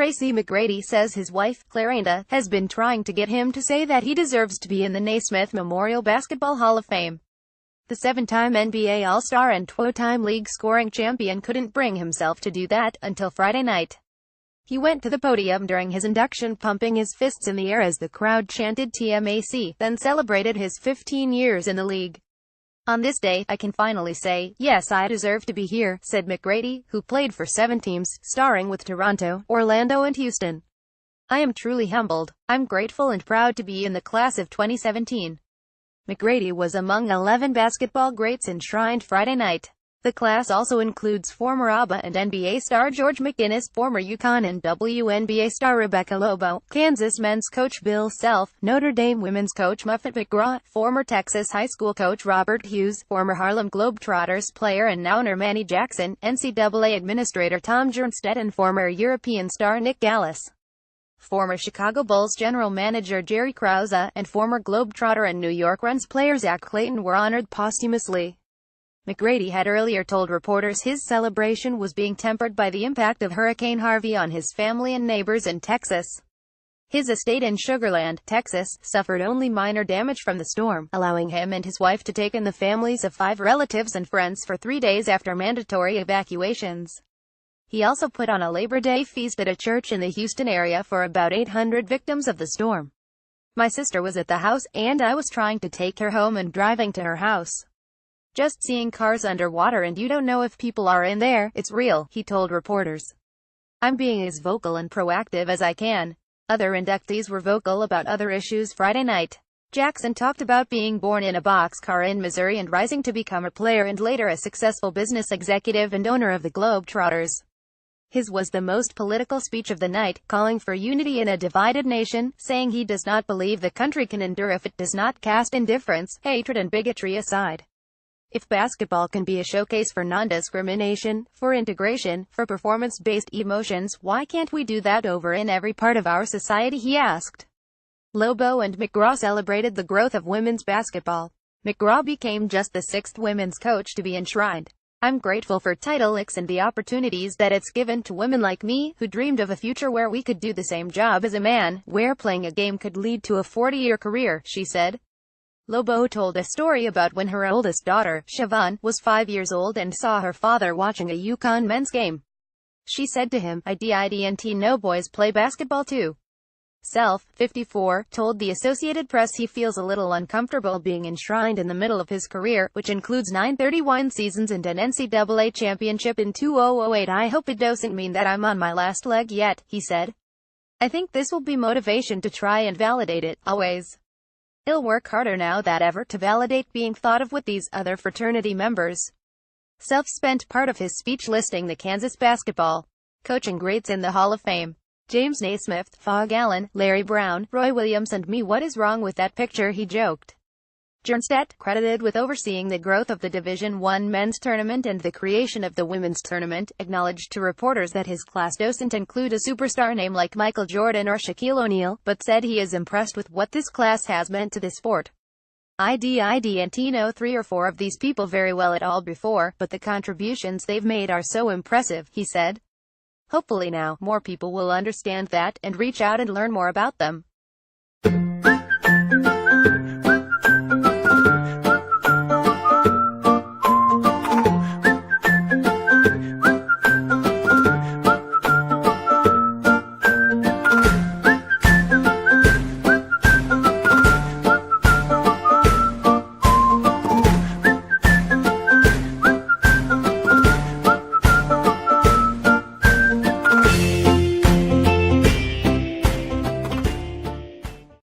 Tracy McGrady says his wife, Clerenda, has been trying to get him to say that he deserves to be in the Naismith Memorial Basketball Hall of Fame. The seven-time NBA All-Star and two-time league scoring champion couldn't bring himself to do that until Friday night. He went to the podium during his induction pumping his fists in the air as the crowd chanted TMAC, then celebrated his 15 years in the league. "On this day, I can finally say, yes, I deserve to be here," said McGrady, who played for 7 teams, starring with Toronto, Orlando and Houston. "I am truly humbled. I'm grateful and proud to be in the class of 2017. McGrady was among 11 basketball greats enshrined Friday night. The class also includes former ABBA and NBA star George McGinnis, former UConn and WNBA star Rebecca Lobo, Kansas men's coach Bill Self, Notre Dame women's coach Muffet McGraw, former Texas high school coach Robert Hughes, former Harlem Globetrotters player and Nouner Manny Jackson, NCAA administrator Tom Jernstedt and former European star Nick Gallis, former Chicago Bulls general manager Jerry Krause, and former Globetrotter and New York Reds player Zach Clayton were honored posthumously. McGrady had earlier told reporters his celebration was being tempered by the impact of Hurricane Harvey on his family and neighbors in Texas. His estate in Sugar Land, Texas, suffered only minor damage from the storm, allowing him and his wife to take in the families of 5 relatives and friends for 3 days after mandatory evacuations. He also put on a Labor Day feast at a church in the Houston area for about 800 victims of the storm. "My sister was at the house, and I was trying to take her home and driving to her house. Just seeing cars underwater and you don't know if people are in there, it's real," he told reporters. "I'm being as vocal and proactive as I can." Other inductees were vocal about other issues Friday night. Jackson talked about being born in a boxcar in Missouri and rising to become a player and later a successful business executive and owner of the Globetrotters. His was the most political speech of the night, calling for unity in a divided nation, saying he does not believe the country can endure if it does not cast indifference, hatred and bigotry aside. "If basketball can be a showcase for non-discrimination, for integration, for performance-based emotions, why can't we do that over in every part of our society?" he asked. Lobo and McGraw celebrated the growth of women's basketball. McGraw became just the 6th women's coach to be enshrined. "I'm grateful for Title X and the opportunities that it's given to women like me, who dreamed of a future where we could do the same job as a man, where playing a game could lead to a 40-year career," she said. Lobo told a story about when her oldest daughter, Siobhan, was 5 years old and saw her father watching a UConn men's game. She said to him, "I didn't know boys play basketball too." Self, 54, told the Associated Press he feels a little uncomfortable being enshrined in the middle of his career, which includes 931 seasons and an NCAA championship in 2008. "I hope it doesn't mean that I'm on my last leg yet," he said. "I think this will be motivation to try and validate it, always. I'll work harder now than ever to validate being thought of with these other fraternity members." Self spent part of his speech listing the Kansas basketball coaching greats in the Hall of Fame. "James Naismith, Phog Allen, Larry Brown, Roy Williams and me. What is wrong with that picture?" he joked. Jernstedt, credited with overseeing the growth of the Division I men's tournament and the creation of the women's tournament, acknowledged to reporters that his class doesn't include a superstar name like Michael Jordan or Shaquille O'Neal, but said he is impressed with what this class has meant to the sport. "I didn't know 3 or 4 of these people very well at all before, but the contributions they've made are so impressive," he said. "Hopefully now, more people will understand that, and reach out and learn more about them."